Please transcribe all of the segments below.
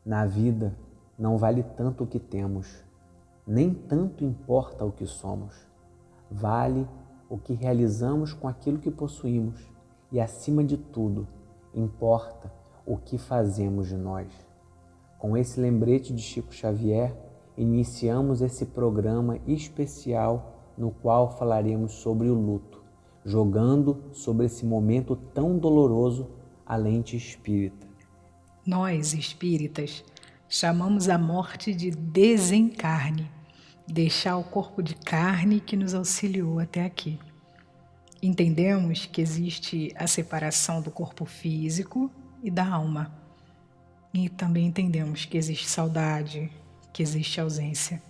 Na vida não vale tanto o que temos, nem tanto importa o que somos. Vale o que realizamos com aquilo que possuímos e, acima de tudo, importa o que fazemos de nós. Com esse lembrete de Chico Xavier, iniciamos esse programa especial no qual falaremos sobre o luto, jogando sobre esse momento tão doloroso a lente espírita. Nós, espíritas, chamamos a morte de desencarne, deixar o corpo de carne que nos auxiliou até aqui. Entendemos que existe a separação do corpo físico e da alma. E também entendemos que existe saudade, que existe ausência.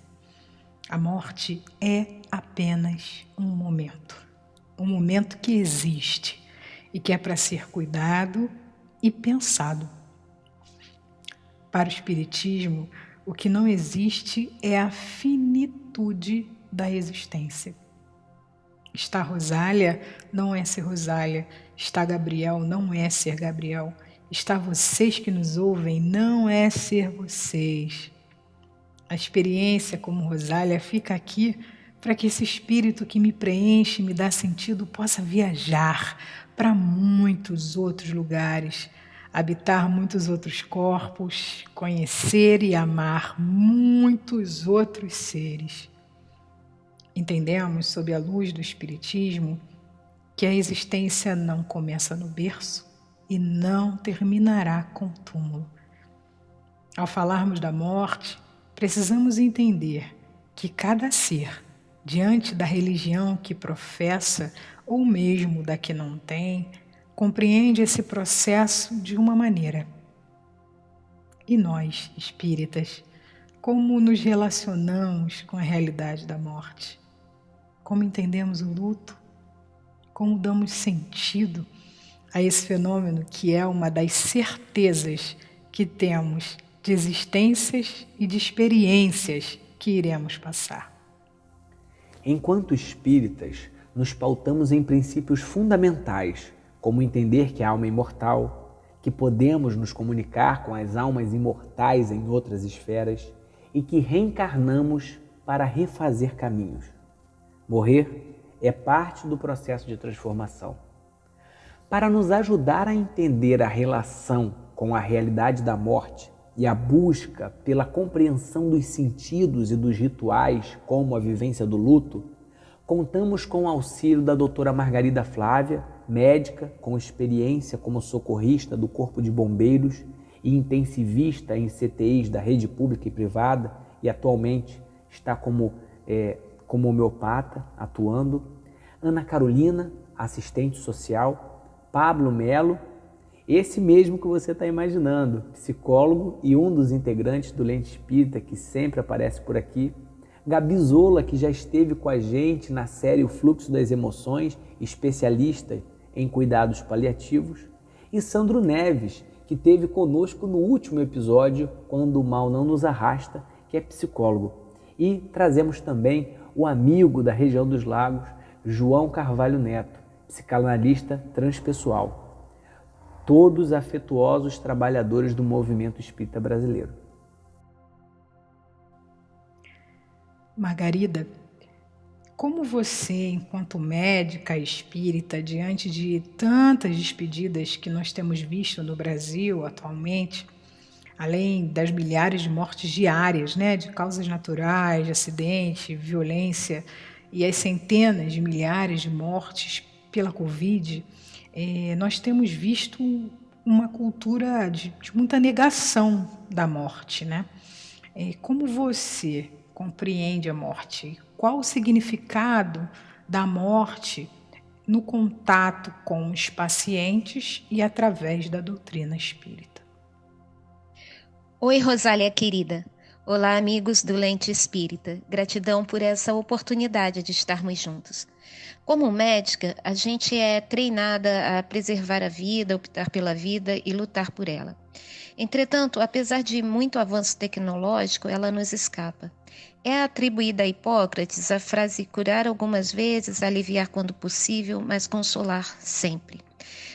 A morte é apenas um momento que existe e que é para ser cuidado e pensado. Para o Espiritismo, o que não existe é a finitude da existência. Está Rosália, não é ser Rosália. Está Gabriel, não é ser Gabriel. Está vocês que nos ouvem, não é ser vocês. A experiência como Rosália fica aqui para que esse espírito que me preenche, me dá sentido, possa viajar para muitos outros lugares, habitar muitos outros corpos, conhecer e amar muitos outros seres. Entendemos, sob a luz do Espiritismo, que a existência não começa no berço e não terminará com o túmulo. Ao falarmos da morte, precisamos entender que cada ser, diante da religião que professa ou mesmo da que não tem, compreende esse processo de uma maneira. E nós, espíritas, como nos relacionamos com a realidade da morte? Como entendemos o luto? Como damos sentido a esse fenômeno que é uma das certezas que temos de existências e de experiências que iremos passar? Enquanto espíritas, nos pautamos em princípios fundamentais, como entender que a alma é imortal, que podemos nos comunicar com as almas imortais em outras esferas e que reencarnamos para refazer caminhos. Morrer é parte do processo de transformação. Para nos ajudar a entender a relação com a realidade da morte e a busca pela compreensão dos sentidos e dos rituais, como a vivência do luto, contamos com o auxílio da doutora Margarida Flávia, médica com experiência como socorrista do Corpo de Bombeiros e intensivista em CTIs da rede pública e privada e atualmente está como homeopata atuando, Ana Carolina, assistente social, Pablo Melo, esse mesmo que você está imaginando, psicólogo e um dos integrantes do Lente Espírita que sempre aparece por aqui, Gabi Zola, que já esteve com a gente na série O Fluxo das Emoções, especialista em cuidados paliativos, e Sandro Neves, que esteve conosco no último episódio, Quando o Mal Não Nos Arrasta, que é psicólogo. E trazemos também o amigo da região dos lagos, João Carvalho Neto, psicanalista transpessoal. Todos afetuosos trabalhadores do movimento espírita brasileiro. Margarida, como você, enquanto médica espírita, diante de tantas despedidas que nós temos visto no Brasil atualmente, além das milhares de mortes diárias, de causas naturais, de acidente, violência, e as centenas de milhares de mortes pela Covid, nós temos visto uma cultura de muita negação da morte, Como você compreende a morte? Qual o significado da morte no contato com os pacientes e através da doutrina espírita? Oi, Rosália querida. Olá, amigos do Lente Espírita. Gratidão por essa oportunidade de estarmos juntos. Como médica, a gente é treinada a preservar a vida, optar pela vida e lutar por ela. Entretanto, apesar de muito avanço tecnológico, ela nos escapa. É atribuída a Hipócrates a frase curar algumas vezes, aliviar quando possível, mas consolar sempre.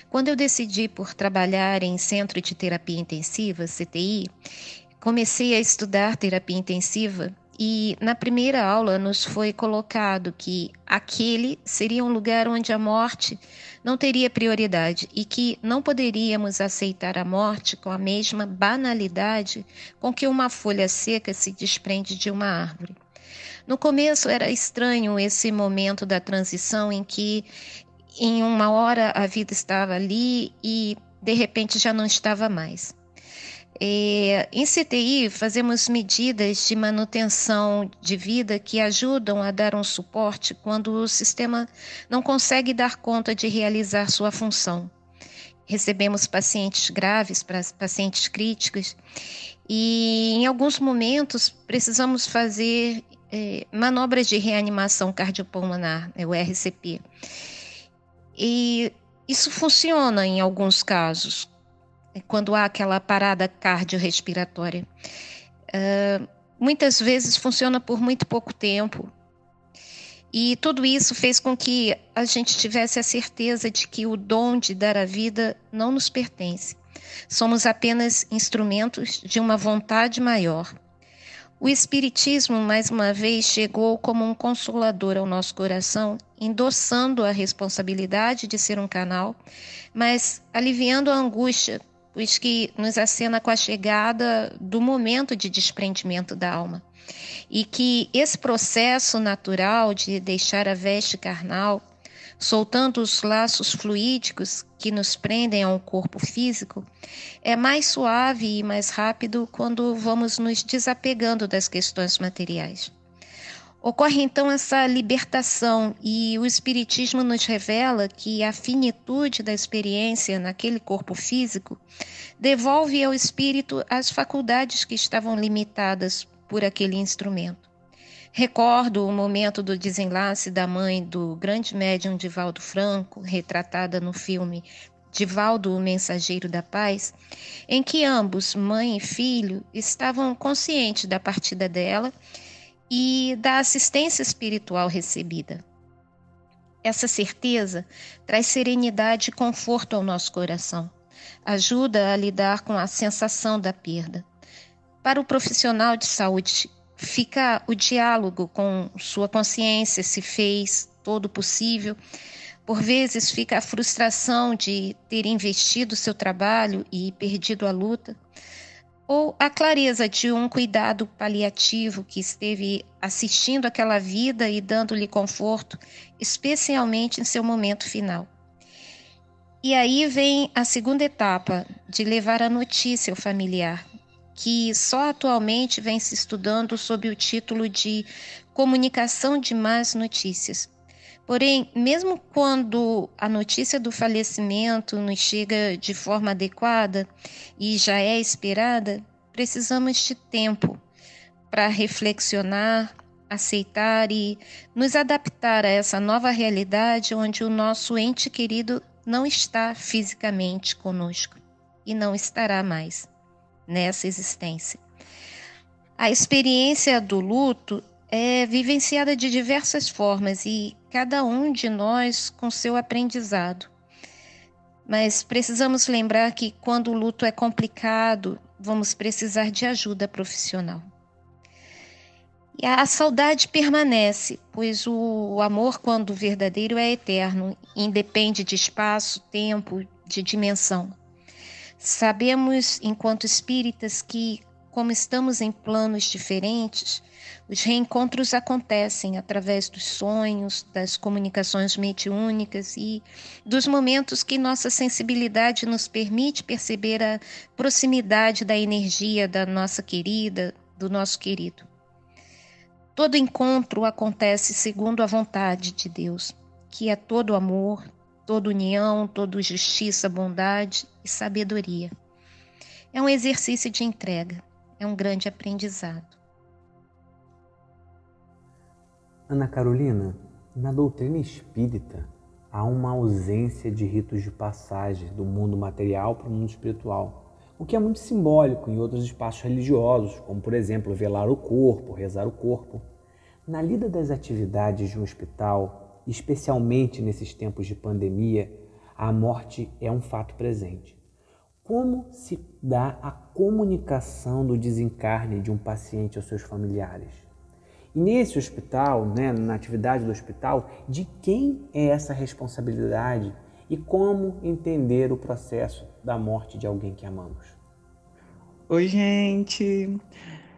Quando eu decidi por trabalhar em Centro de Terapia Intensiva, CTI, comecei a estudar terapia intensiva e na primeira aula nos foi colocado que aquele seria um lugar onde a morte não teria prioridade e que não poderíamos aceitar a morte com a mesma banalidade com que uma folha seca se desprende de uma árvore. No começo era estranho esse momento da transição em que em uma hora a vida estava ali e de repente já não estava mais. Em CTI, fazemos medidas de manutenção de vida que ajudam a dar um suporte quando o sistema não consegue dar conta de realizar sua função. Recebemos pacientes graves, pacientes críticos, e em alguns momentos precisamos fazer manobras de reanimação cardiopulmonar, o RCP. E isso funciona em alguns casos, quando há aquela parada cardiorrespiratória. Muitas vezes funciona por muito pouco tempo. E tudo isso fez com que a gente tivesse a certeza de que o dom de dar a vida não nos pertence. Somos apenas instrumentos de uma vontade maior. O Espiritismo, mais uma vez, chegou como um consolador ao nosso coração, endossando a responsabilidade de ser um canal, mas aliviando a angústia, pois que nos acena com a chegada do momento de desprendimento da alma. E que esse processo natural de deixar a veste carnal, soltando os laços fluídicos que nos prendem a um corpo físico, é mais suave e mais rápido quando vamos nos desapegando das questões materiais. Ocorre então essa libertação e o Espiritismo nos revela que a finitude da experiência naquele corpo físico devolve ao espírito as faculdades que estavam limitadas por aquele instrumento. Recordo o momento do desenlace da mãe do grande médium Divaldo Franco, retratada no filme Divaldo, o Mensageiro da Paz, em que ambos, mãe e filho, estavam conscientes da partida dela e da assistência espiritual recebida. Essa certeza traz serenidade e conforto ao nosso coração, ajuda a lidar com a sensação da perda. Para o profissional de saúde, fica o diálogo com sua consciência, se fez todo o possível. Por vezes fica a frustração de ter investido seu trabalho e perdido a luta, ou a clareza de um cuidado paliativo que esteve assistindo aquela vida e dando-lhe conforto, especialmente em seu momento final. E aí vem a segunda etapa, de levar a notícia ao familiar, que só atualmente vem se estudando sob o título de comunicação de más notícias. Porém, mesmo quando a notícia do falecimento nos chega de forma adequada e já é esperada, precisamos de tempo para reflexionar, aceitar e nos adaptar a essa nova realidade onde o nosso ente querido não está fisicamente conosco e não estará mais nessa existência. A experiência do luto é vivenciada de diversas formas e cada um de nós com seu aprendizado. Mas precisamos lembrar que quando o luto é complicado, vamos precisar de ajuda profissional. E a saudade permanece, pois o amor, quando verdadeiro, é eterno, independe de espaço, tempo, de dimensão. Sabemos, enquanto espíritas, que, como estamos em planos diferentes, os reencontros acontecem através dos sonhos, das comunicações mediúnicas e dos momentos que nossa sensibilidade nos permite perceber a proximidade da energia da nossa querida, do nosso querido. Todo encontro acontece segundo a vontade de Deus, que é todo amor, toda união, toda justiça, bondade e sabedoria. É um exercício de entrega, é um grande aprendizado. Ana Carolina, na doutrina espírita há uma ausência de ritos de passagem do mundo material para o mundo espiritual, o que é muito simbólico em outros espaços religiosos, como por exemplo velar o corpo, rezar o corpo. Na lida das atividades de um hospital, especialmente nesses tempos de pandemia, a morte é um fato presente. Como se dá a comunicação do desencarne de um paciente aos seus familiares? E nesse hospital, na atividade do hospital, de quem é essa responsabilidade e como entender o processo da morte de alguém que amamos? Oi, gente!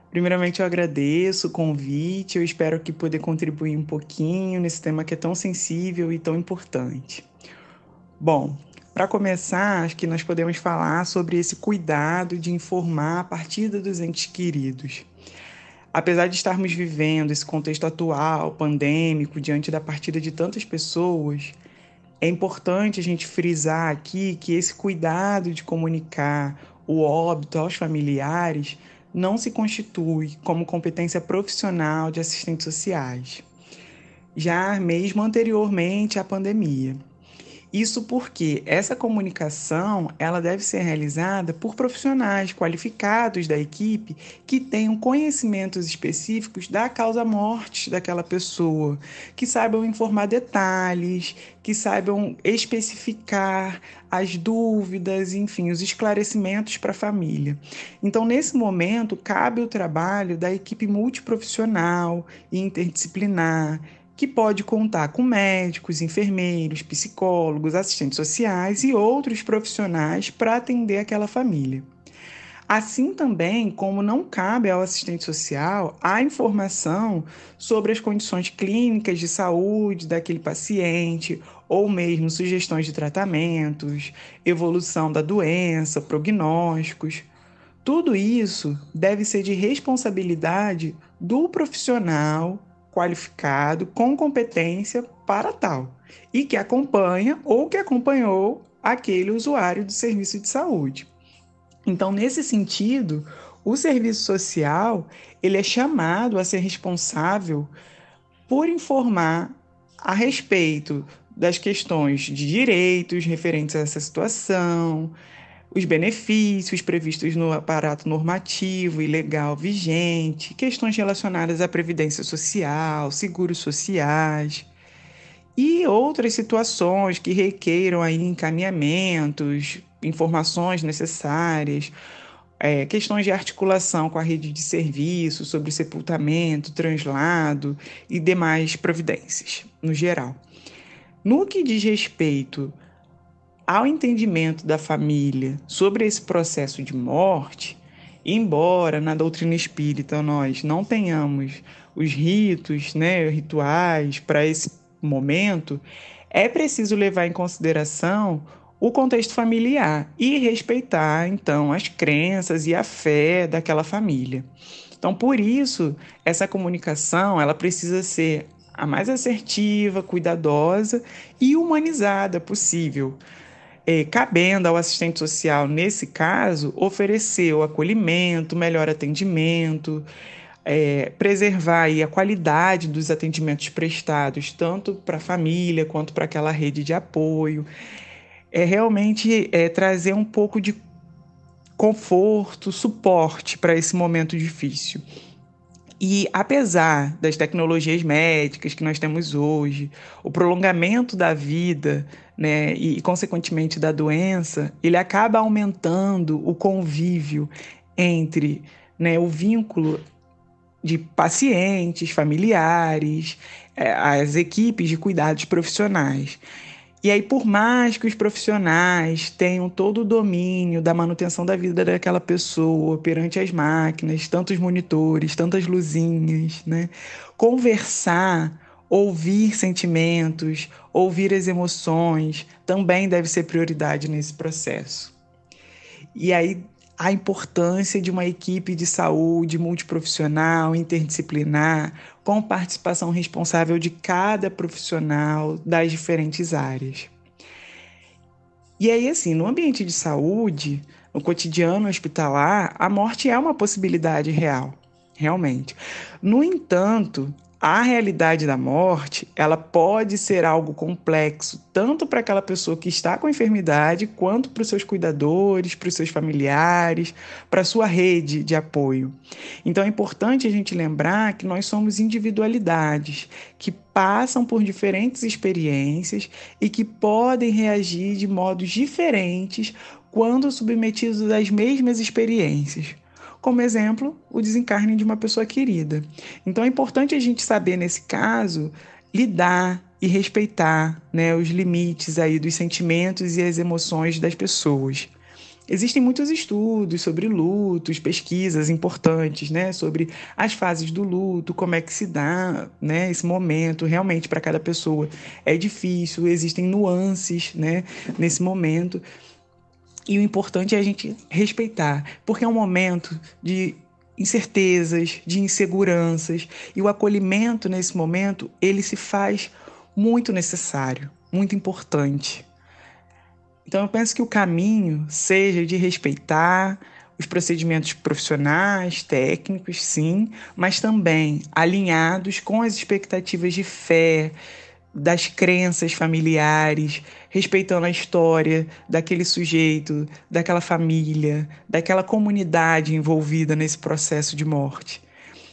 Primeiramente, eu agradeço o convite, eu espero que poder contribuir um pouquinho nesse tema que é tão sensível e tão importante. Bom, para começar, acho que nós podemos falar sobre esse cuidado de informar a partida dos entes queridos. Apesar de estarmos vivendo esse contexto atual, pandêmico, diante da partida de tantas pessoas, é importante a gente frisar aqui que esse cuidado de comunicar o óbito aos familiares não se constitui como competência profissional de assistentes sociais, já mesmo anteriormente à pandemia. Isso porque essa comunicação ela deve ser realizada por profissionais qualificados da equipe que tenham conhecimentos específicos da causa-morte daquela pessoa, que saibam informar detalhes, que saibam especificar as dúvidas, enfim, os esclarecimentos para a família. Então, nesse momento, cabe o trabalho da equipe multiprofissional e interdisciplinar, que pode contar com médicos, enfermeiros, psicólogos, assistentes sociais e outros profissionais para atender aquela família. Assim também como não cabe ao assistente social a informação sobre as condições clínicas de saúde daquele paciente, ou mesmo sugestões de tratamentos, evolução da doença, prognósticos. Tudo isso deve ser de responsabilidade do profissional qualificado com competência para tal e que acompanha ou que acompanhou aquele usuário do serviço de saúde. Então, nesse sentido, o serviço social ele é chamado a ser responsável por informar a respeito das questões de direitos referentes a essa situação, os benefícios previstos no aparato normativo e legal vigente, questões relacionadas à previdência social, seguros sociais e outras situações que requeiram aí encaminhamentos, informações necessárias, questões de articulação com a rede de serviços sobre sepultamento, translado e demais providências, no geral. No que diz respeito ao entendimento da família sobre esse processo de morte, embora na doutrina espírita nós não tenhamos os ritos, rituais para esse momento, é preciso levar em consideração o contexto familiar e respeitar, então, as crenças e a fé daquela família. Então, por isso, essa comunicação ela precisa ser a mais assertiva, cuidadosa e humanizada possível, cabendo ao assistente social, nesse caso, oferecer o acolhimento, melhor atendimento, preservar aí a qualidade dos atendimentos prestados, tanto para a família quanto para aquela rede de apoio. Realmente trazer um pouco de conforto, suporte para esse momento difícil. E apesar das tecnologias médicas que nós temos hoje, o prolongamento da vida, e consequentemente da doença, ele acaba aumentando o convívio entre, o vínculo de pacientes, familiares, as equipes de cuidados profissionais. E aí, por mais que os profissionais tenham todo o domínio da manutenção da vida daquela pessoa perante as máquinas, tantos monitores, tantas luzinhas, conversar, ouvir sentimentos, ouvir as emoções, também deve ser prioridade nesse processo. E aí, a importância de uma equipe de saúde multiprofissional, interdisciplinar, com participação responsável de cada profissional das diferentes áreas. E aí, assim, no ambiente de saúde, no cotidiano hospitalar, a morte é uma possibilidade real, realmente. No entanto, a realidade da morte, ela pode ser algo complexo, tanto para aquela pessoa que está com a enfermidade, quanto para os seus cuidadores, para os seus familiares, para a sua rede de apoio. Então é importante a gente lembrar que nós somos individualidades, que passam por diferentes experiências e que podem reagir de modos diferentes quando submetidos às mesmas experiências. Como exemplo, o desencarne de uma pessoa querida. Então é importante a gente saber, nesse caso, lidar e respeitar, né, os limites aí dos sentimentos e as emoções das pessoas. Existem muitos estudos sobre lutos, pesquisas importantes, né, sobre as fases do luto, como é que se dá, né, esse momento. Realmente, para cada pessoa é difícil, existem nuances, né, nesse momento. E o importante é a gente respeitar, porque é um momento de incertezas, de inseguranças, e o acolhimento nesse momento, ele se faz muito necessário, muito importante. Então eu penso que o caminho seja de respeitar os procedimentos profissionais, técnicos, sim, mas também alinhados com as expectativas de fé, das crenças familiares, respeitando a história daquele sujeito, daquela família, daquela comunidade envolvida nesse processo de morte.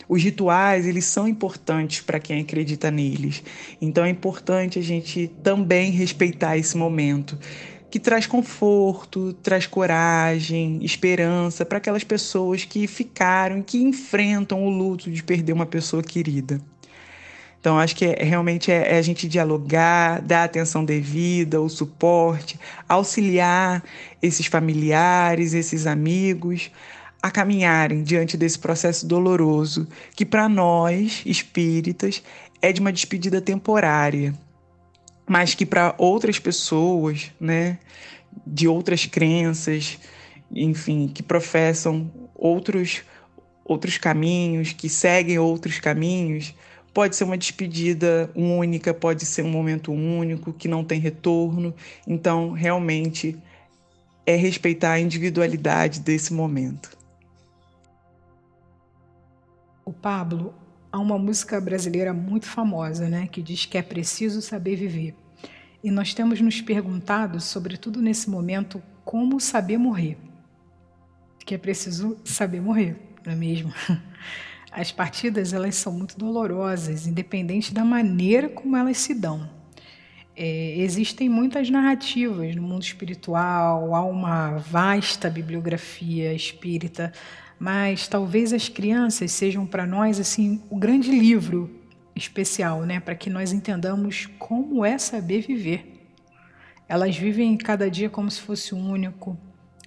Os rituais, eles são importantes para quem acredita neles. Então é importante a gente também respeitar esse momento, que traz conforto, traz coragem, esperança para aquelas pessoas que ficaram e que enfrentam o luto de perder uma pessoa querida. Então, acho que realmente é a gente dialogar, dar a atenção devida, o suporte, auxiliar esses familiares, esses amigos, a caminharem diante desse processo doloroso, que para nós, espíritas, é de uma despedida temporária, mas que para outras pessoas, né, de outras crenças, enfim, que professam outros caminhos, que seguem outros caminhos, pode ser uma despedida única, pode ser um momento único, que não tem retorno. Então, realmente, é respeitar a individualidade desse momento. O Pablo, há uma música brasileira muito famosa, né, que diz que é preciso saber viver. E nós temos nos perguntado, sobretudo nesse momento, como saber morrer. Que é preciso saber morrer, não é mesmo? As partidas, elas são muito dolorosas, independente da maneira como elas se dão. Existem muitas narrativas no mundo espiritual, há uma vasta bibliografia espírita, mas talvez as crianças sejam para nós assim o grande livro especial, né, para que nós entendamos como é saber viver. Elas vivem cada dia como se fosse único,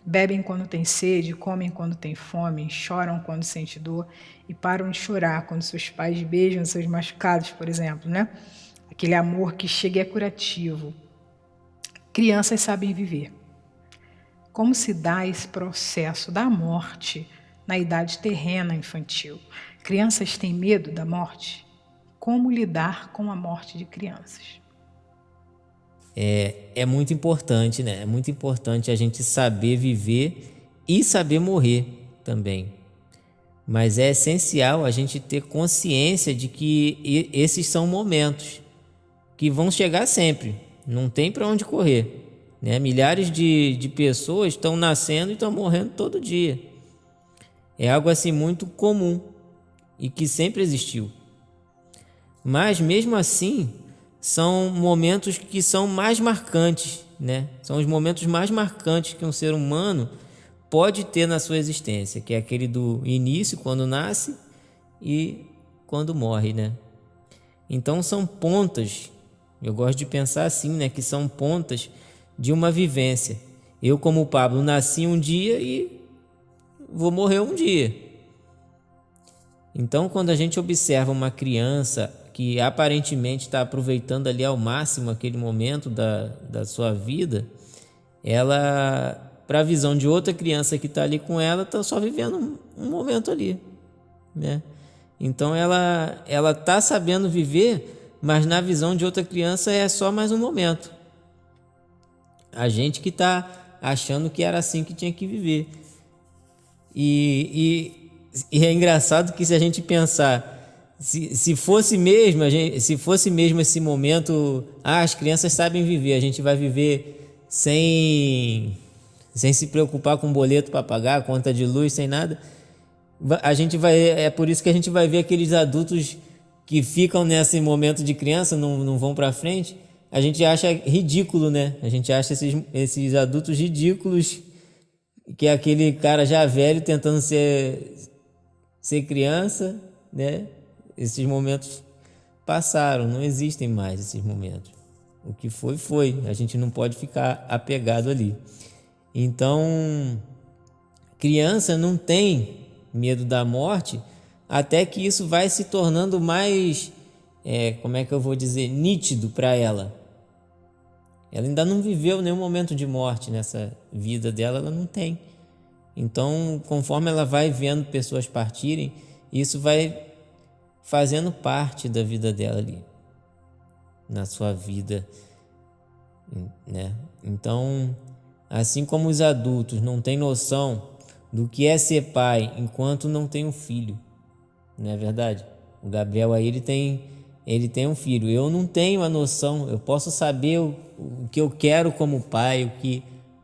bebem quando tem sede, comem quando tem fome, choram quando sente dor e param de chorar quando seus pais beijam seus machucados, por exemplo, né? Aquele amor que chega e é curativo. Crianças sabem viver. Como se dá esse processo da morte na idade terrena infantil? Crianças têm medo da morte? Como lidar com a morte de crianças? É muito importante, né? É muito importante a gente saber viver e saber morrer também. Mas é essencial a gente ter consciência de que esses são momentos que vão chegar sempre. Não tem para onde correr, né? Milhares de pessoas estão nascendo e estão morrendo todo dia. É algo assim muito comum e que sempre existiu. Mas mesmo assim, são momentos que são mais marcantes, né? São os momentos mais marcantes que um ser humano pode ter na sua existência, que é aquele do início, quando nasce, e quando morre, né? Então são pontas, eu gosto de pensar assim, né? Que são pontas de uma vivência. Eu, como o Pablo, nasci um dia e vou morrer um dia. Então, quando a gente observa uma criança que aparentemente está aproveitando ali ao máximo aquele momento da sua vida, ela, para a visão de outra criança que está ali com ela, está só vivendo um momento ali, né? Então ela está sabendo viver, mas na visão de outra criança é só mais um momento. A gente que está achando que era assim que tinha que viver. E é engraçado que, se a gente pensar Se fosse mesmo, se fosse mesmo esse momento, as crianças sabem viver, a gente vai viver sem se preocupar com boleto para pagar, conta de luz, sem nada. É por isso que a gente vai ver aqueles adultos que ficam nesse momento de criança, não vão para frente. A gente acha ridículo, né? A gente acha esses adultos ridículos, que é aquele cara já velho tentando ser criança, né? Esses momentos passaram, não existem mais esses momentos. O que foi, foi. A gente não pode ficar apegado ali. Então, criança não tem medo da morte, até que isso vai se tornando mais, como é que eu vou dizer, nítido para ela. Ela ainda não viveu nenhum momento de morte nessa vida dela, ela não tem. Então, conforme ela vai vendo pessoas partirem, isso vai fazendo parte da vida dela ali, na sua vida, né? Então, assim como os adultos não têm noção do que é ser pai enquanto não tem um filho, não é verdade? O Gabriel aí, ele tem um filho. Eu não tenho a noção. Eu posso saber o que eu quero como pai,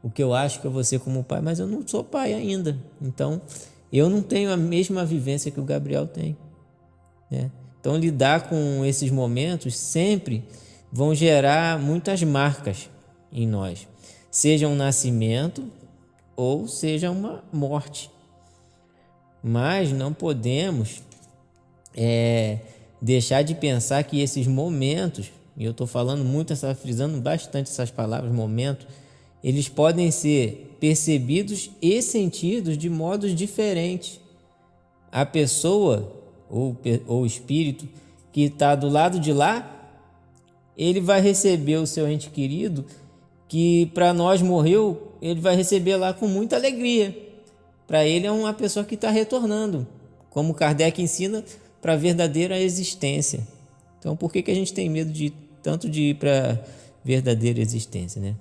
o que eu acho que eu vou ser como pai, mas eu não sou pai ainda. Então, eu não tenho a mesma vivência que o Gabriel tem, né? Então, lidar com esses momentos sempre vão gerar muitas marcas em nós, seja um nascimento ou seja uma morte. Mas não podemos deixar de pensar que esses momentos, e eu estou falando muito, frisando bastante essas palavras, momentos, eles podem ser percebidos e sentidos de modos diferentes. A pessoa ou o espírito que está do lado de lá, ele vai receber o seu ente querido, que para nós morreu, ele vai receber lá com muita alegria. Para ele é uma pessoa que está retornando, como Kardec ensina, para a verdadeira existência. Então, por que a gente tem medo tanto de ir para a verdadeira existência, né?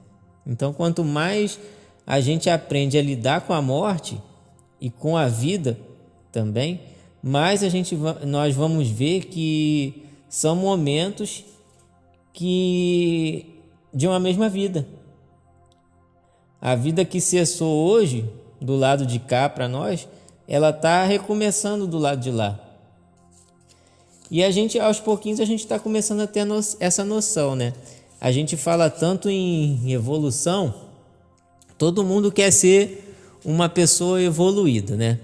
Então, quanto mais a gente aprende a lidar com a morte e com a vida também, mais nós vamos ver que são momentos de uma mesma vida. A vida que cessou hoje, do lado de cá para nós, ela está recomeçando do lado de lá. E aos pouquinhos, a gente está começando a ter essa noção, né? A gente fala tanto em evolução, todo mundo quer ser uma pessoa evoluída, né?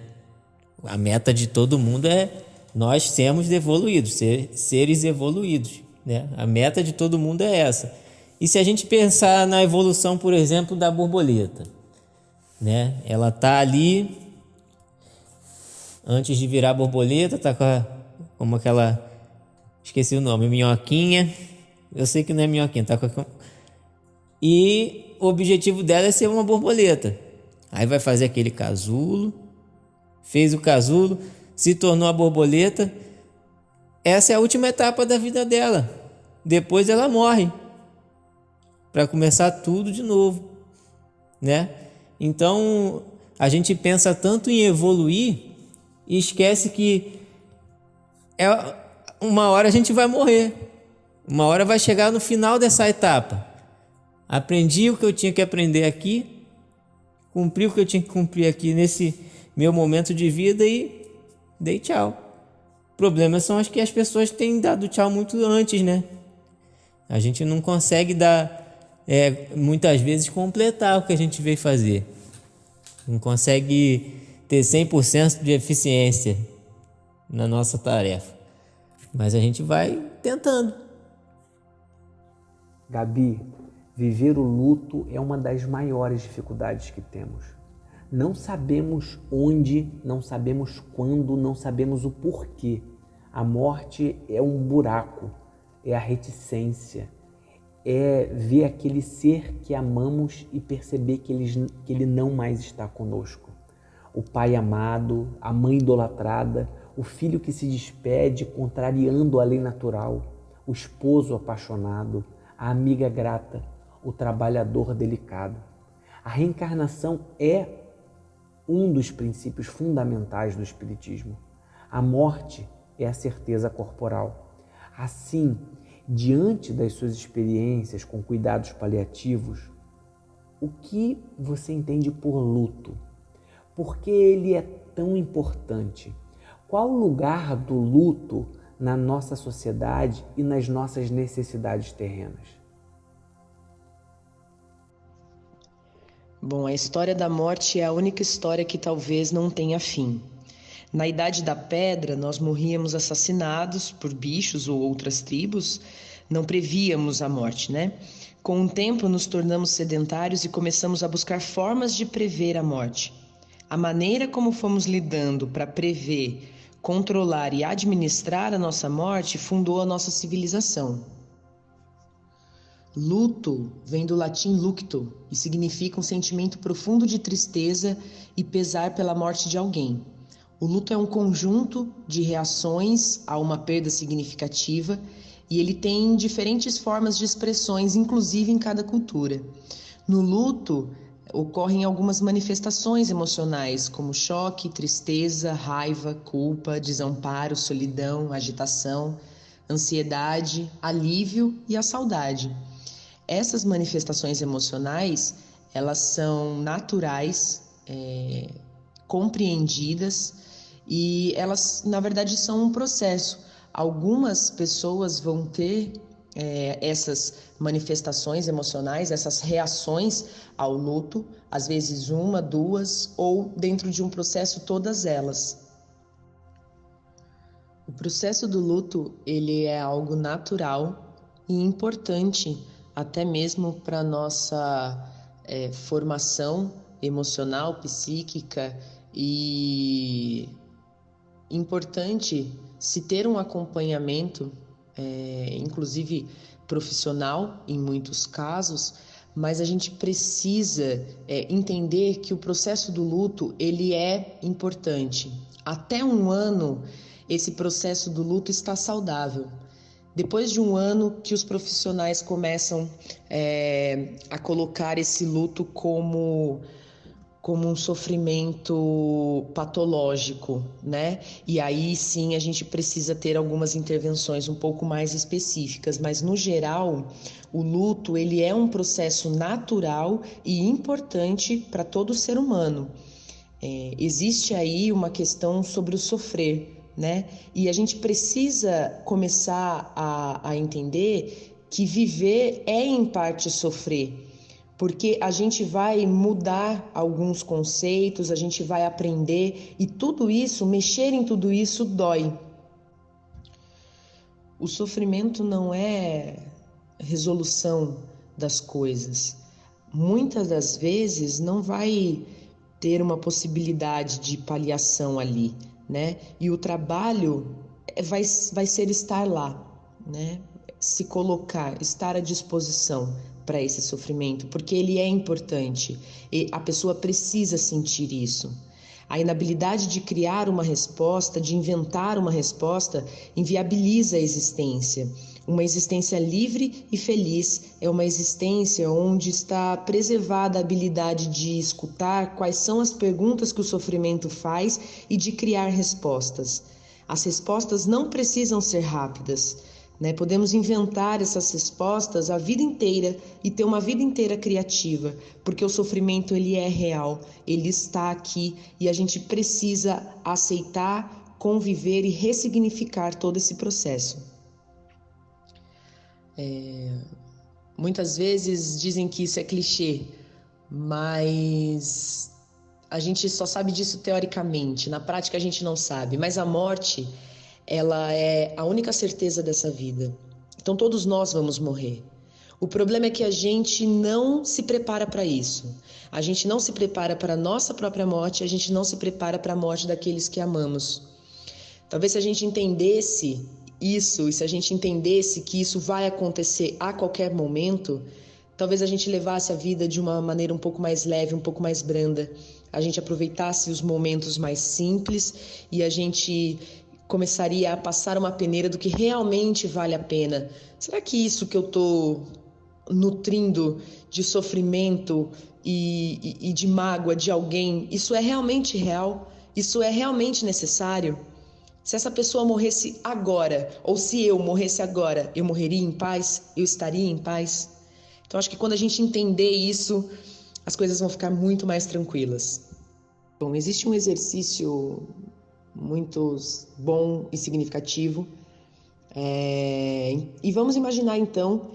A meta de todo mundo é nós sermos evoluídos, seres evoluídos, né? A meta de todo mundo é essa. E se a gente pensar na evolução, por exemplo, da borboleta, né? Ela tá ali, antes de virar borboleta, tá como aquela, esqueci o nome, minhoquinha. Eu sei que não é minhoquinha, tá com e o objetivo dela é ser uma borboleta. Aí vai fazer aquele casulo, fez o casulo, se tornou a borboleta. Essa é a última etapa da vida dela. Depois ela morre, para começar tudo de novo, né? Então, a gente pensa tanto em evoluir e esquece que uma hora a gente vai morrer. Uma hora vai chegar no final dessa etapa. Aprendi o que eu tinha que aprender aqui, cumpri o que eu tinha que cumprir aqui nesse meu momento de vida e dei tchau. Problemas são que as pessoas têm dado tchau muito antes, né? A gente não consegue muitas vezes completar o que a gente veio fazer. Não consegue ter 100% de eficiência na nossa tarefa. Mas a gente vai tentando. Gabi, viver o luto é uma das maiores dificuldades que temos. Não sabemos onde, não sabemos quando, não sabemos o porquê. A morte é um buraco, é a reticência, é ver aquele ser que amamos e perceber que ele não mais está conosco. O pai amado, a mãe idolatrada, o filho que se despede contrariando a lei natural, o esposo apaixonado, a amiga grata, o trabalhador delicado. A reencarnação é um dos princípios fundamentais do Espiritismo. A morte é a certeza corporal. Assim, diante das suas experiências com cuidados paliativos, o que você entende por luto? Por que ele é tão importante? Qual o lugar do luto na nossa sociedade e nas nossas necessidades terrenas? Bom, a história da morte é a única história que talvez não tenha fim. Na Idade da Pedra, nós morríamos assassinados por bichos ou outras tribos, não prevíamos a morte, né? Com o tempo, nos tornamos sedentários e começamos a buscar formas de prever a morte. A maneira como fomos lidando para prever, controlar e administrar a nossa morte fundou a nossa civilização. Luto vem do latim lucto e significa um sentimento profundo de tristeza e pesar pela morte de alguém. O luto é um conjunto de reações a uma perda significativa e ele tem diferentes formas de expressões, inclusive em cada cultura. No luto, ocorrem algumas manifestações emocionais, como choque, tristeza, raiva, culpa, desamparo, solidão, agitação, ansiedade, alívio e a saudade. Essas manifestações emocionais, elas são naturais, compreendidas e elas, na verdade, são um processo. Algumas pessoas vão ter essas manifestações emocionais, essas reações ao luto, às vezes uma, duas, ou dentro de um processo todas elas. O processo do luto, ele é algo natural e importante, até mesmo para a nossa formação emocional, psíquica, e importante se ter um acompanhamento, inclusive profissional em muitos casos, mas a gente precisa entender que o processo do luto ele é importante. Até 1 ano, esse processo do luto está saudável. Depois de 1 ano que os profissionais começam a colocar esse luto como um sofrimento patológico, né? E aí sim a gente precisa ter algumas intervenções um pouco mais específicas, mas no geral o luto ele é um processo natural e importante para todo ser humano. Existe aí uma questão sobre o sofrer, né? E a gente precisa começar a entender que viver é em parte sofrer, porque a gente vai mudar alguns conceitos, a gente vai aprender e tudo isso, mexer em tudo isso dói. O sofrimento não é resolução das coisas. Muitas das vezes não vai ter uma possibilidade de paliação ali, né? E o trabalho vai ser estar lá, né? Se colocar, estar à disposição para esse sofrimento, porque ele é importante e a pessoa precisa sentir isso. A inabilidade de criar uma resposta, de inventar uma resposta, inviabiliza a existência. Uma existência livre e feliz é uma existência onde está preservada a habilidade de escutar quais são as perguntas que o sofrimento faz e de criar respostas. As respostas não precisam ser rápidas, né? Podemos inventar essas respostas a vida inteira e ter uma vida inteira criativa, porque o sofrimento ele é real, ele está aqui e a gente precisa aceitar, conviver e ressignificar todo esse processo. Muitas vezes dizem que isso é clichê, mas a gente só sabe disso teoricamente, na prática a gente não sabe, mas a morte, ela é a única certeza dessa vida. Então todos nós vamos morrer. O problema é que a gente não se prepara para isso. A gente não se prepara para a nossa própria morte, a gente não se prepara para a morte daqueles que amamos. Talvez se a gente entendesse isso, e se a gente entendesse que isso vai acontecer a qualquer momento, talvez a gente levasse a vida de uma maneira um pouco mais leve, um pouco mais branda. A gente aproveitasse os momentos mais simples e a gente começaria a passar uma peneira do que realmente vale a pena. Será que isso que eu estou nutrindo de sofrimento e de mágoa de alguém, isso é realmente real? Isso é realmente necessário? Se essa pessoa morresse agora, ou se eu morresse agora, eu morreria em paz? Eu estaria em paz? Então acho que quando a gente entender isso, as coisas vão ficar muito mais tranquilas. Bom, existe um exercício muito bom e significativo. E vamos imaginar então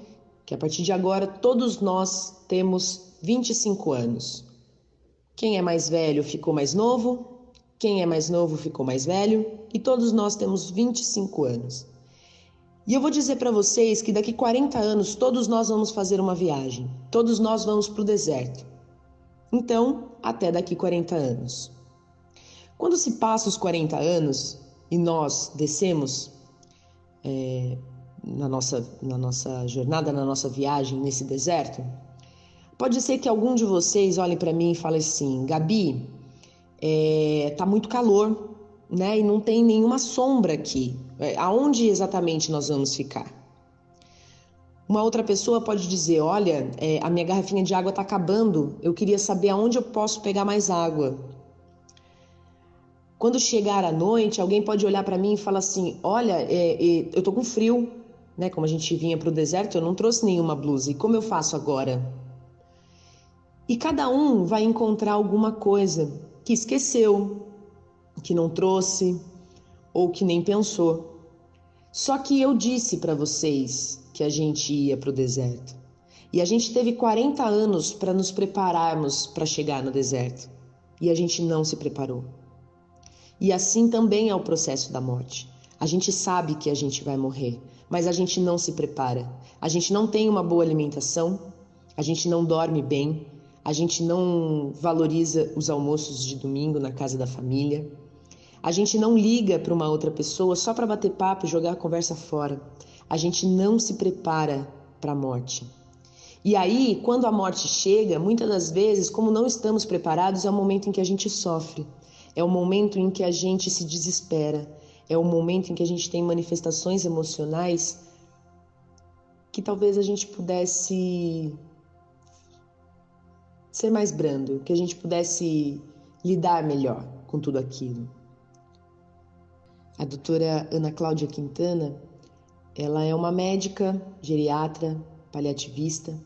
que a partir de agora todos nós temos 25 anos. Quem é mais velho ficou mais novo, quem é mais novo ficou mais velho e todos nós temos 25 anos. E eu vou dizer para vocês que daqui 40 anos todos nós vamos fazer uma viagem, todos nós vamos para o deserto. Então, até daqui 40 anos. Quando se passa os 40 anos e nós descemos na nossa jornada, na nossa viagem nesse deserto, pode ser que algum de vocês olhe para mim e fale assim: Gabi, tá muito calor, né? E não tem nenhuma sombra aqui. Aonde exatamente nós vamos ficar? Uma outra pessoa pode dizer: olha, a minha garrafinha de água está acabando, eu queria saber aonde eu posso pegar mais água. Quando chegar a noite, alguém pode olhar para mim e falar assim: olha, eu tô com frio, né? Como a gente vinha para o deserto, eu não trouxe nenhuma blusa, e como eu faço agora? E cada um vai encontrar alguma coisa que esqueceu, que não trouxe ou que nem pensou. Só que eu disse para vocês que a gente ia para o deserto. E a gente teve 40 anos para nos prepararmos para chegar no deserto. E a gente não se preparou. E assim também é o processo da morte. A gente sabe que a gente vai morrer, mas a gente não se prepara. A gente não tem uma boa alimentação, a gente não dorme bem, a gente não valoriza os almoços de domingo na casa da família. A gente não liga para uma outra pessoa só para bater papo e jogar a conversa fora. A gente não se prepara para a morte. E aí, quando a morte chega, muitas das vezes, como não estamos preparados, é o momento em que a gente sofre. É o momento em que a gente se desespera. É o momento em que a gente tem manifestações emocionais que talvez a gente pudesse ser mais brando, que a gente pudesse lidar melhor com tudo aquilo. A doutora Ana Cláudia Quintana, ela é uma médica, geriatra, paliativista,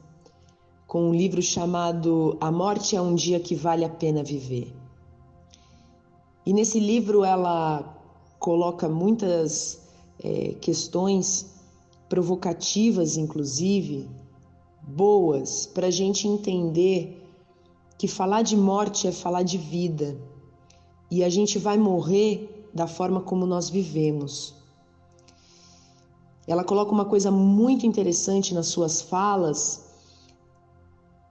com um livro chamado A Morte é um Dia que Vale a Pena Viver. E nesse livro ela coloca muitas questões provocativas, inclusive, boas, para a gente entender que falar de morte é falar de vida. E a gente vai morrer da forma como nós vivemos. Ela coloca uma coisa muito interessante nas suas falas,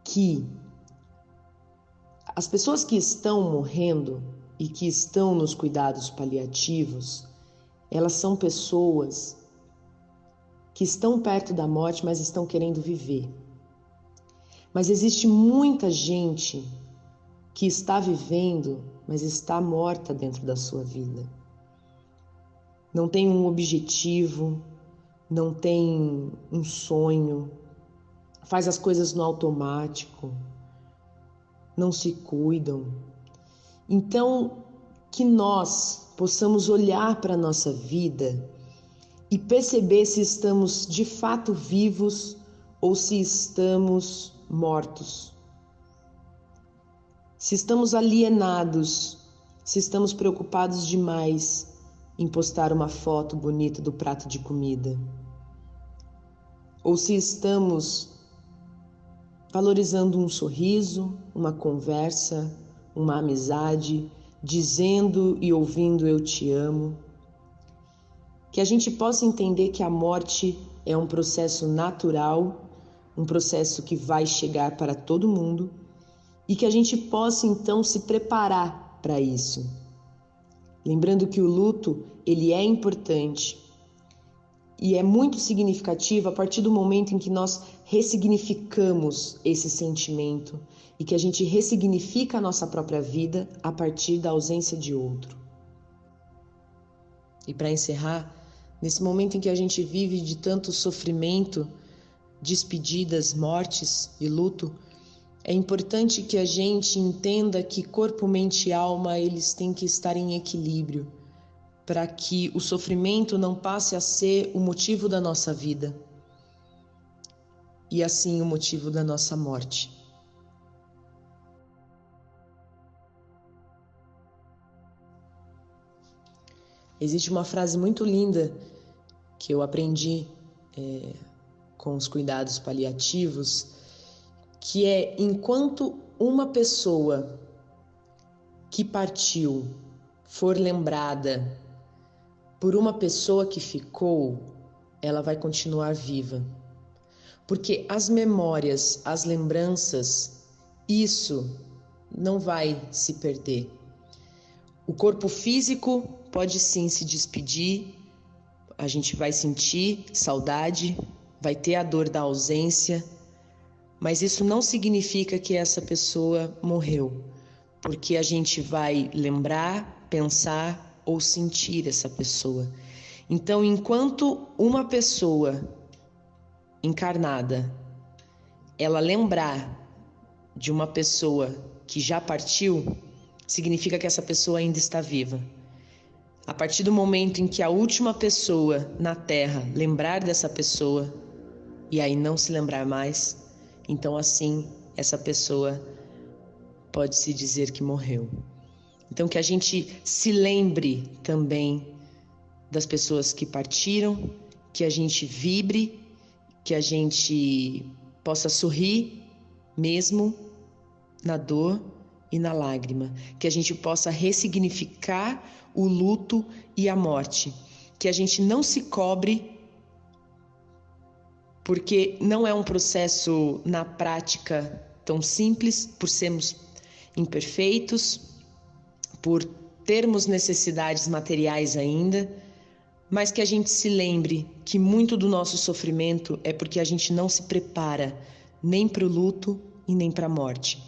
que as pessoas que estão morrendo e que estão nos cuidados paliativos, elas são pessoas que estão perto da morte, mas estão querendo viver. Mas existe muita gente que está vivendo, mas está morta dentro da sua vida. Não tem um objetivo, não tem um sonho, faz as coisas no automático, não se cuidam. Então, que nós possamos olhar para a nossa vida e perceber se estamos de fato vivos ou se estamos mortos. Se estamos alienados, se estamos preocupados demais em postar uma foto bonita do prato de comida, ou se estamos valorizando um sorriso, uma conversa, uma amizade, dizendo e ouvindo eu te amo. Que a gente possa entender que a morte é um processo natural, um processo que vai chegar para todo mundo e que a gente possa então se preparar para isso. Lembrando que o luto, ele é importante e é muito significativo a partir do momento em que nós ressignificamos esse sentimento e que a gente ressignifica a nossa própria vida a partir da ausência de outro. E para encerrar, nesse momento em que a gente vive de tanto sofrimento, despedidas, mortes e luto, é importante que a gente entenda que corpo, mente e alma, eles têm que estar em equilíbrio, para que o sofrimento não passe a ser o motivo da nossa vida e assim o motivo da nossa morte. Existe uma frase muito linda que eu aprendi com os cuidados paliativos, que é: enquanto uma pessoa que partiu for lembrada por uma pessoa que ficou, ela vai continuar viva. Porque as memórias, as lembranças, isso não vai se perder. O corpo físico pode sim se despedir, a gente vai sentir saudade, vai ter a dor da ausência, mas isso não significa que essa pessoa morreu, porque a gente vai lembrar, pensar ou sentir essa pessoa. Então, enquanto uma pessoa encarnada, ela lembrar de uma pessoa que já partiu, significa que essa pessoa ainda está viva. A partir do momento em que a última pessoa na Terra lembrar dessa pessoa e aí não se lembrar mais, então assim essa pessoa pode-se dizer que morreu. Então que a gente se lembre também das pessoas que partiram, que a gente vibre, que a gente possa sorrir mesmo na dor e na lágrima, que a gente possa ressignificar o luto e a morte, que a gente não se cobre, porque não é um processo na prática tão simples, por sermos imperfeitos, por termos necessidades materiais ainda, mas que a gente se lembre que muito do nosso sofrimento é porque a gente não se prepara nem para o luto e nem para a morte.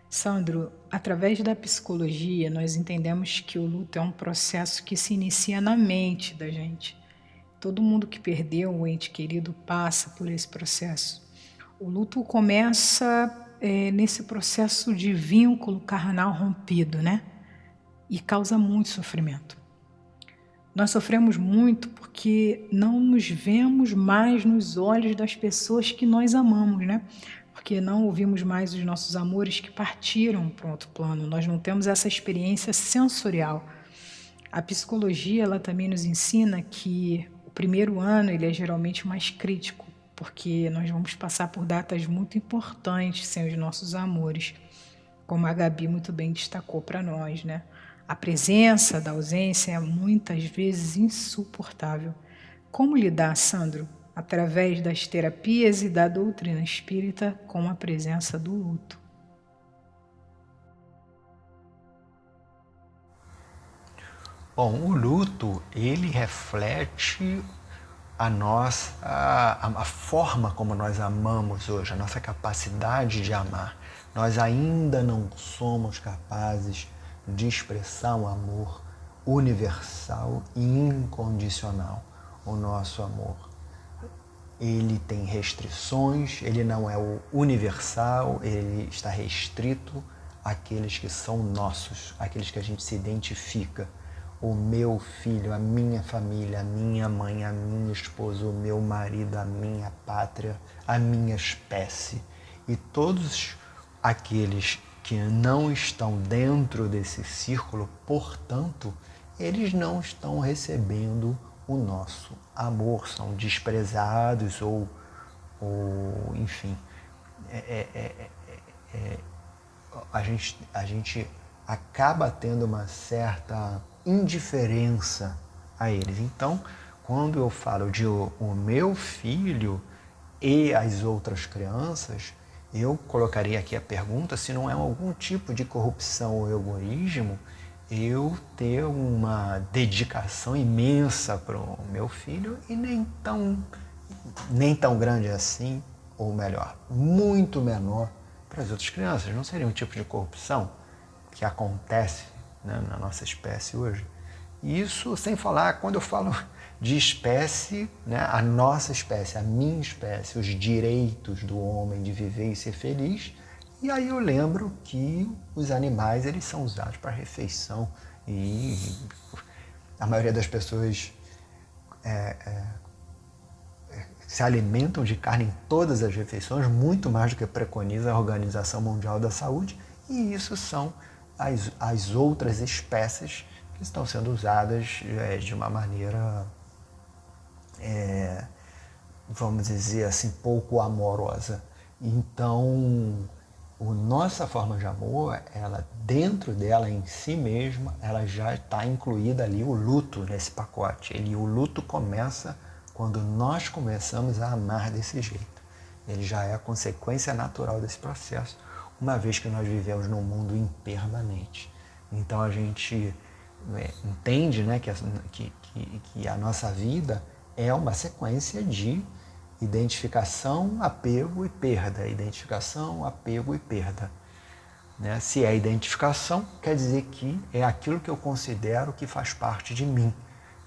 Sandro, através da psicologia, nós entendemos que o luto é um processo que se inicia na mente da gente. Todo mundo que perdeu um ente querido passa por esse processo. O luto começa nesse processo de vínculo carnal rompido, né? E causa muito sofrimento. Nós sofremos muito porque não nos vemos mais nos olhos das pessoas que nós amamos, né? Porque não ouvimos mais os nossos amores que partiram para um outro plano. Nós não temos essa experiência sensorial. A psicologia, ela também nos ensina que o primeiro ano ele é geralmente mais crítico, porque nós vamos passar por datas muito importantes sem os nossos amores, como a Gabi muito bem destacou para nós, né? A presença da ausência é muitas vezes insuportável. Como lidar, Sandro, através das terapias e da doutrina espírita com a presença do luto? Bom, o luto, ele reflete a forma como nós amamos hoje, a nossa capacidade de amar. Nós ainda não somos capazes de expressar um amor universal e incondicional. O nosso amor, ele tem restrições, ele não é o universal, ele está restrito àqueles que são nossos, àqueles que a gente se identifica. O meu filho, a minha família, a minha mãe, a minha esposa, o meu marido, a minha pátria, a minha espécie. E todos aqueles que não estão dentro desse círculo, portanto, eles não estão recebendo o nosso amor, são desprezados ou enfim, a gente acaba tendo uma certa indiferença a eles. Então, quando eu falo de o meu filho e as outras crianças, eu colocaria aqui a pergunta se não é algum tipo de corrupção ou egoísmo eu ter uma dedicação imensa para o meu filho e nem tão grande assim, ou melhor, muito menor para as outras crianças. Não seria um tipo de corrupção que acontece, né, na nossa espécie hoje? Isso sem falar, quando eu falo de espécie, né, a nossa espécie, a minha espécie, os direitos do homem de viver e ser feliz. E aí eu lembro que os animais, eles são usados para refeição, E a maioria das pessoas se alimentam de carne em todas as refeições, muito mais do que preconiza a Organização Mundial da Saúde, e isso são as outras espécies que estão sendo usadas de uma maneira, vamos dizer assim, pouco amorosa. Então, a nossa forma de amor, ela dentro dela em si mesma, ela já está incluída ali o luto nesse pacote. O luto começa quando nós começamos a amar desse jeito. Ele já é a consequência natural desse processo, uma vez que nós vivemos num mundo impermanente. Então a gente entende, né, que a nossa vida é uma sequência de identificação, apego e perda. Identificação, apego e perda. Né? Se é identificação, quer dizer que é aquilo que eu considero que faz parte de mim.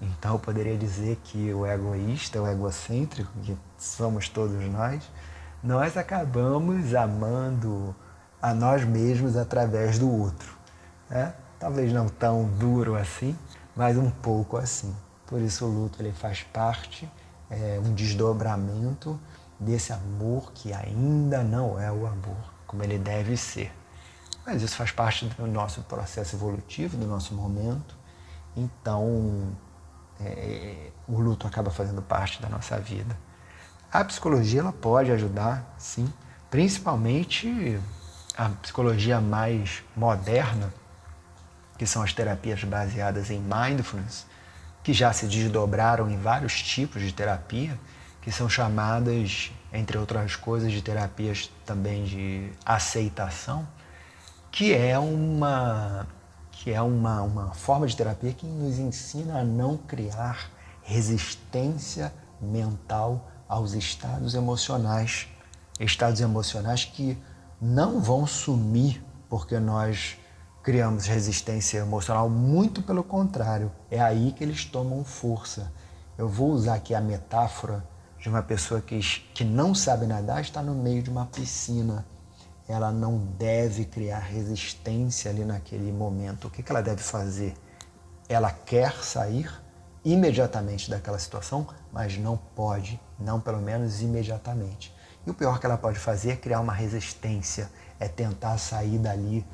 Então eu poderia dizer que o egoísta, o egocêntrico, que somos todos nós acabamos amando a nós mesmos através do outro. Né? Talvez não tão duro assim, mas um pouco assim. Por isso o luto ele faz parte, um desdobramento desse amor que ainda não é o amor, como ele deve ser. Mas isso faz parte do nosso processo evolutivo, do nosso momento. Então, o luto acaba fazendo parte da nossa vida. A psicologia ela pode ajudar, sim, principalmente a psicologia mais moderna, que são as terapias baseadas em mindfulness, que já se desdobraram em vários tipos de terapia, que são chamadas, entre outras coisas, de terapias também de aceitação, que é uma forma de terapia que nos ensina a não criar resistência mental aos estados emocionais que não vão sumir porque nós criamos resistência emocional, muito pelo contrário, é aí que eles tomam força. Eu vou usar aqui a metáfora de uma pessoa que não sabe nadar, está no meio de uma piscina. Ela não deve criar resistência ali naquele momento. O que ela deve fazer? Ela quer sair imediatamente daquela situação, mas não pode, não pelo menos imediatamente. E o pior que ela pode fazer é criar uma resistência, é tentar sair dali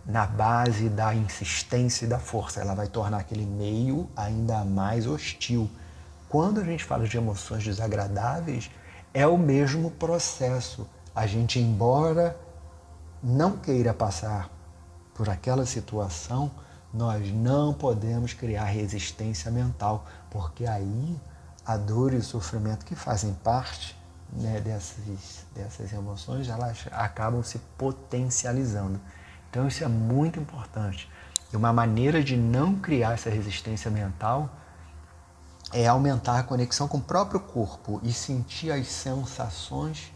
na base da insistência e da força. Ela vai tornar aquele meio ainda mais hostil. Quando a gente fala de emoções desagradáveis, é o mesmo processo. A gente, embora não queira passar por aquela situação, nós não podemos criar resistência mental, porque aí a dor e o sofrimento que fazem parte, né, dessas emoções, elas acabam se potencializando. Então isso é muito importante. E uma maneira de não criar essa resistência mental é aumentar a conexão com o próprio corpo e sentir as sensações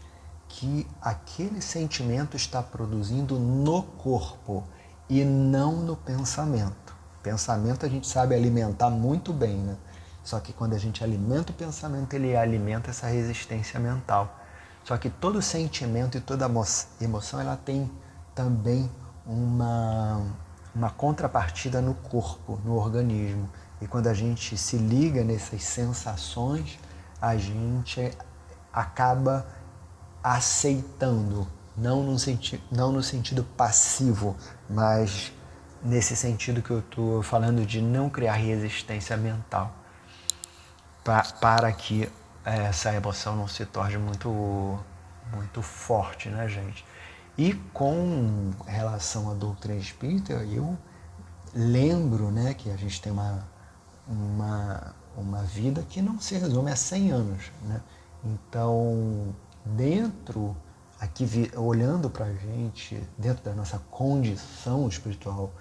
que aquele sentimento está produzindo no corpo e não no pensamento. Pensamento a gente sabe alimentar muito bem, né? Só que quando a gente alimenta o pensamento, ele alimenta essa resistência mental. Só que todo sentimento e toda emoção, ela tem também uma contrapartida no corpo, no organismo. E quando a gente se liga nessas sensações, a gente acaba aceitando, não no sentido passivo, mas nesse sentido que eu estou falando de não criar resistência mental, para que essa emoção não se torne muito forte, né, gente? E com relação à doutrina espírita, eu lembro, né, que a gente tem uma vida que não se resume a 100 anos, né? Então, olhando para a gente, dentro da nossa condição espiritual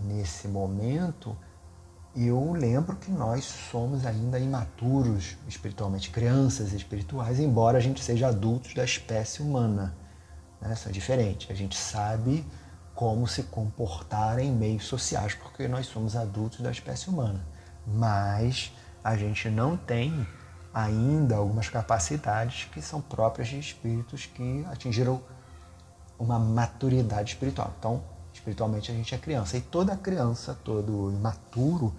nesse momento, eu lembro que nós somos ainda imaturos espiritualmente, crianças espirituais, embora a gente seja adultos da espécie humana, né? São diferentes. A gente sabe como se comportar em meios sociais, porque nós somos adultos da espécie humana. Mas a gente não tem ainda algumas capacidades que são próprias de espíritos que atingiram uma maturidade espiritual. Então, espiritualmente a gente é criança. E toda criança, todo imaturo,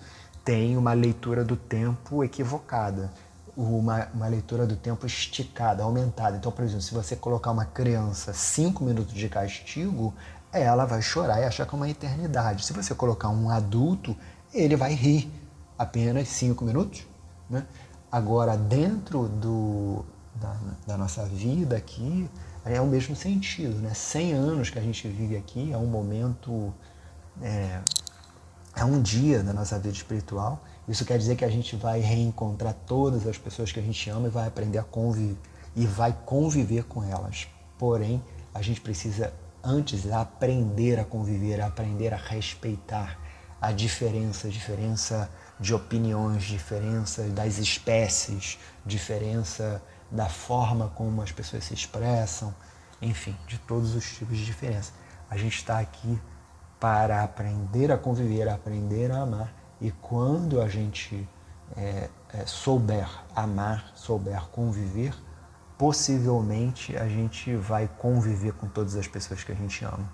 tem uma leitura do tempo equivocada, uma leitura do tempo esticada, aumentada. Então, por exemplo, se você colocar uma criança 5 minutos de castigo, ela vai chorar e achar que é uma eternidade. Se você colocar um adulto, ele vai rir apenas 5 minutos, né? Agora, dentro da nossa vida aqui, é o mesmo sentido, né? 100 anos que a gente vive aqui é um momento, é um dia da nossa vida espiritual. Isso quer dizer que a gente vai reencontrar todas as pessoas que a gente ama e vai aprender a conviver, e vai conviver com elas. Porém, a gente precisa antes aprender a conviver, aprender a respeitar a diferença de opiniões, diferença das espécies, diferença da forma como as pessoas se expressam, enfim, de todos os tipos de diferença. A gente está aqui para aprender a conviver, aprender a amar, e quando a gente souber amar, souber conviver, possivelmente a gente vai conviver com todas as pessoas que a gente ama.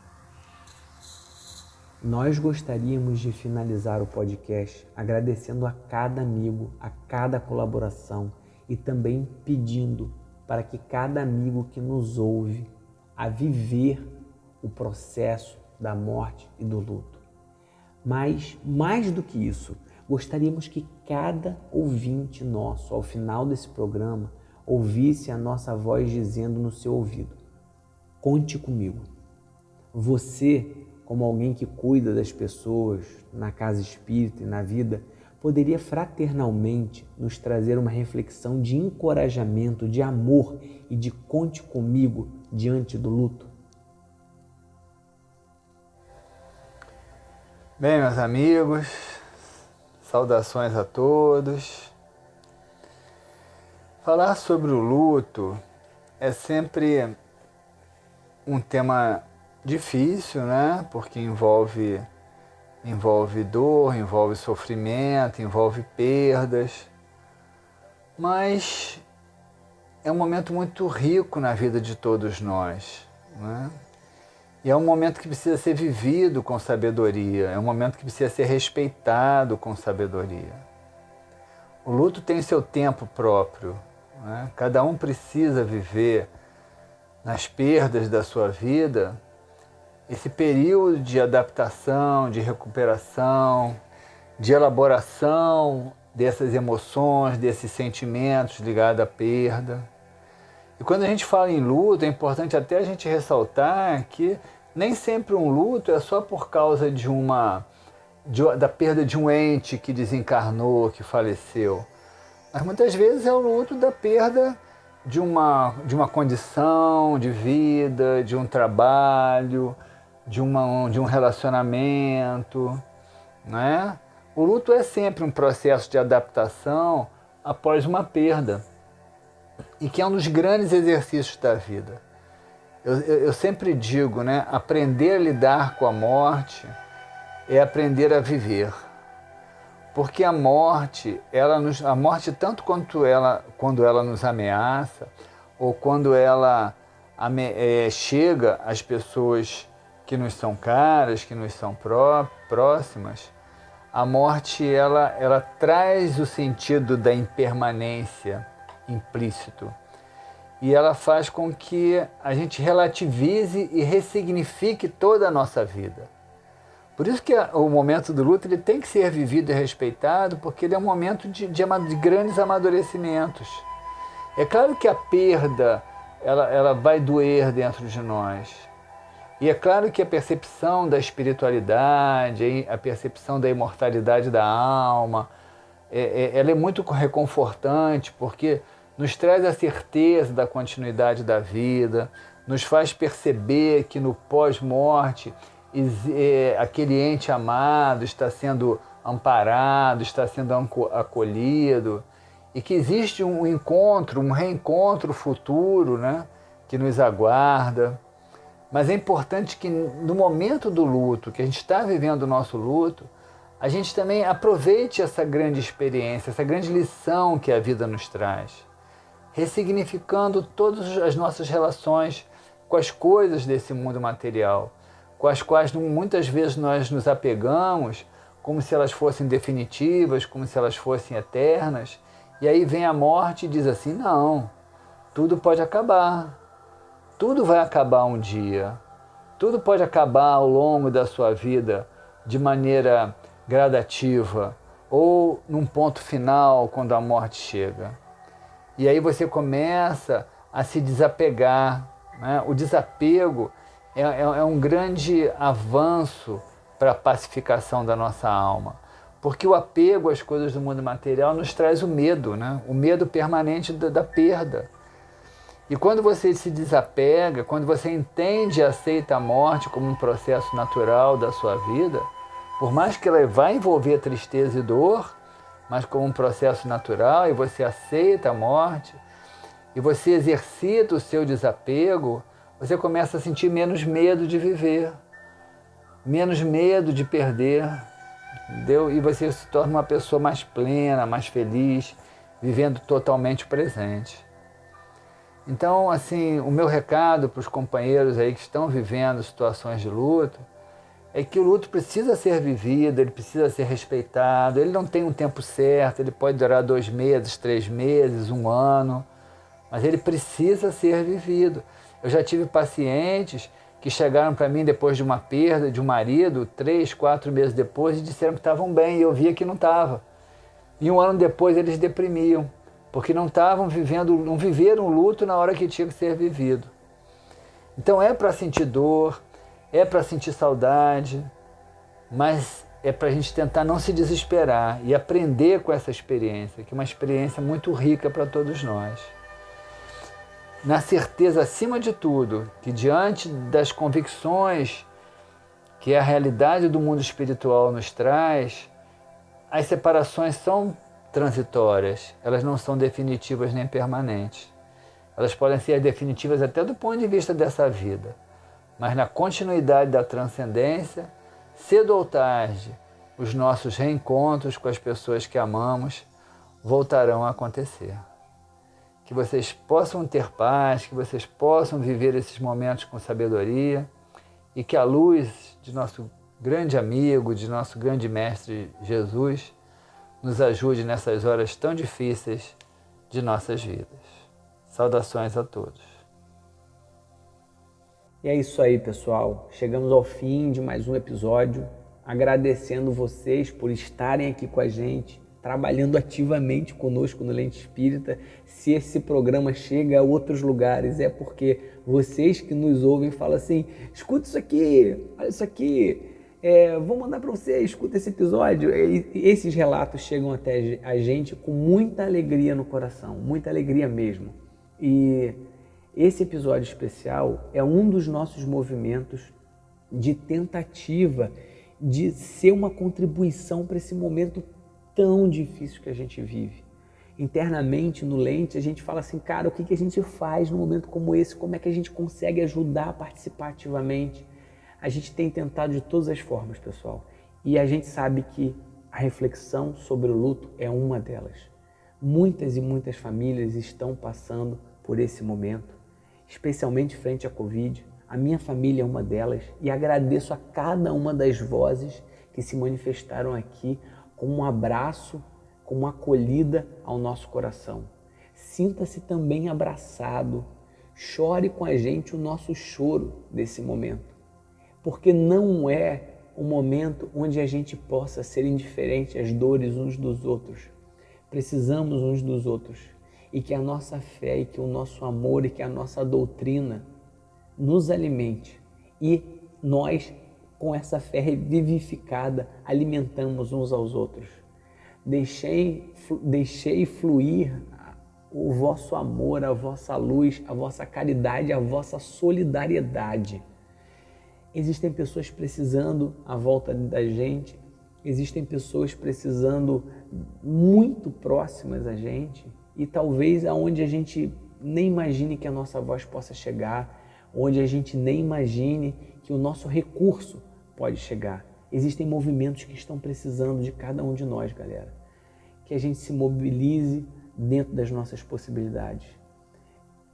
Nós gostaríamos de finalizar o podcast agradecendo a cada amigo, a cada colaboração e também pedindo para que cada amigo que nos ouve a viver o processo da morte e do luto. Mas, mais do que isso, gostaríamos que cada ouvinte nosso, ao final desse programa, ouvisse a nossa voz dizendo no seu ouvido: conte comigo. Você, como alguém que cuida das pessoas na casa espírita e na vida, poderia fraternalmente nos trazer uma reflexão de encorajamento, de amor e de conte comigo diante do luto? Bem, meus amigos, saudações a todos. Falar sobre o luto é sempre um tema difícil, né? Porque envolve dor, envolve sofrimento, envolve perdas. Mas é um momento muito rico na vida de todos nós, né? E é um momento que precisa ser vivido com sabedoria, é um momento que precisa ser respeitado com sabedoria. O luto tem seu tempo próprio, né? Cada um precisa viver nas perdas da sua vida esse período de adaptação, de recuperação, de elaboração dessas emoções, desses sentimentos ligados à perda. E quando a gente fala em luto, é importante até a gente ressaltar que nem sempre um luto é só por causa da perda de um ente que desencarnou, que faleceu. Mas muitas vezes é o luto da perda de uma condição de vida, de um trabalho, de um relacionamento, né? O luto é sempre um processo de adaptação após uma perda, e que é um dos grandes exercícios da vida. Eu sempre digo, né? Aprender a lidar com a morte é aprender a viver. Porque a morte tanto quando ela nos ameaça, ou quando ela chega às pessoas que nos são caras, que nos são próximas, a morte ela traz o sentido da impermanência implícito. E ela faz com que a gente relativize e ressignifique toda a nossa vida. Por isso que o momento do luto ele tem que ser vivido e respeitado, porque ele é um momento de grandes amadurecimentos. É claro que a perda ela vai doer dentro de nós. E é claro que a percepção da espiritualidade, a percepção da imortalidade da alma, ela é muito reconfortante, porque nos traz a certeza da continuidade da vida, nos faz perceber que no pós-morte aquele ente amado está sendo amparado, está sendo acolhido, e que existe um reencontro futuro, né, que nos aguarda. Mas é importante que no momento do luto, que a gente está vivendo o nosso luto, a gente também aproveite essa grande experiência, essa grande lição que a vida nos traz, ressignificando todas as nossas relações com as coisas desse mundo material, com as quais muitas vezes nós nos apegamos como se elas fossem definitivas, como se elas fossem eternas. E aí vem a morte e diz assim, não, tudo pode acabar, tudo vai acabar um dia, tudo pode acabar ao longo da sua vida de maneira gradativa ou num ponto final quando a morte chega. E aí você começa a se desapegar, né? O desapego é um grande avanço para a pacificação da nossa alma. Porque o apego às coisas do mundo material nos traz o medo, né? O medo permanente da perda. E quando você se desapega, quando você entende e aceita a morte como um processo natural da sua vida, por mais que ela vá envolver tristeza e dor, mas como um processo natural, e você aceita a morte, e você exercita o seu desapego, você começa a sentir menos medo de viver, menos medo de perder, entendeu? E você se torna uma pessoa mais plena, mais feliz, vivendo totalmente o presente. Então, assim, o meu recado para os companheiros aí que estão vivendo situações de luto é que o luto precisa ser vivido, ele precisa ser respeitado, ele não tem um tempo certo, ele pode durar 2 meses, 3 meses, 1 ano, mas ele precisa ser vivido. Eu já tive pacientes que chegaram para mim depois de uma perda de um marido, 3, 4 meses depois, e disseram que estavam bem, e eu via que não estava. E 1 ano depois eles deprimiam, porque não viveram o luto na hora que tinha que ser vivido. Então é para sentir dor, é para sentir saudade, mas é para a gente tentar não se desesperar e aprender com essa experiência, que é uma experiência muito rica para todos nós. Na certeza, acima de tudo, que diante das convicções que a realidade do mundo espiritual nos traz, as separações são transitórias, elas não são definitivas nem permanentes. Elas podem ser definitivas até do ponto de vista dessa vida, mas na continuidade da transcendência, cedo ou tarde, os nossos reencontros com as pessoas que amamos voltarão a acontecer. Que vocês possam ter paz, que vocês possam viver esses momentos com sabedoria e que a luz de nosso grande amigo, de nosso grande mestre Jesus, nos ajude nessas horas tão difíceis de nossas vidas. Saudações a todos. E é isso aí, pessoal. Chegamos ao fim de mais um episódio, agradecendo vocês por estarem aqui com a gente, trabalhando ativamente conosco no Lente Espírita. Se esse programa chega a outros lugares, é porque vocês que nos ouvem falam assim, escuta isso aqui, olha isso aqui, vou mandar para você, escuta esse episódio. E esses relatos chegam até a gente com muita alegria no coração, muita alegria mesmo. E esse episódio especial é um dos nossos movimentos de tentativa de ser uma contribuição para esse momento tão difícil que a gente vive. Internamente, no Lente, a gente fala assim, cara, o que a gente faz num momento como esse? Como é que a gente consegue ajudar a participar ativamente? A gente tem tentado de todas as formas, pessoal. E a gente sabe que a reflexão sobre o luto é uma delas. Muitas e muitas famílias estão passando por esse momento, especialmente frente à Covid. A minha família é uma delas e agradeço a cada uma das vozes que se manifestaram aqui com um abraço, com uma acolhida ao nosso coração. Sinta-se também abraçado, chore com a gente o nosso choro desse momento, porque não é um momento onde a gente possa ser indiferente às dores uns dos outros. Precisamos uns dos outros e que a nossa fé e que o nosso amor e que a nossa doutrina nos alimente e nós, com essa fé vivificada, alimentamos uns aos outros. Deixei fluir o vosso amor, a vossa luz, a vossa caridade, a vossa solidariedade. Existem pessoas precisando à volta da gente, existem pessoas precisando muito próximas a gente e talvez aonde a gente nem imagine que a nossa voz possa chegar, onde a gente nem imagine que o nosso recurso pode chegar. Existem movimentos que estão precisando de cada um de nós, galera. Que a gente se mobilize dentro das nossas possibilidades.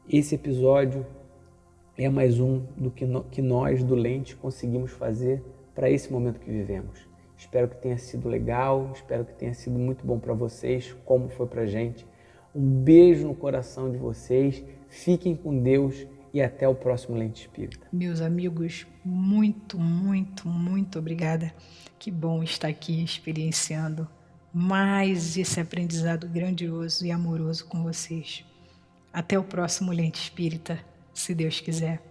Esse episódio é mais um do que nós do Lente conseguimos fazer para esse momento que vivemos. Espero que tenha sido legal, espero que tenha sido muito bom para vocês, como foi para a gente. Um beijo no coração de vocês, fiquem com Deus e até o próximo Lente Espírita. Meus amigos, muito, muito, muito obrigada. Que bom estar aqui experienciando mais esse aprendizado grandioso e amoroso com vocês. Até o próximo Lente Espírita, se Deus quiser.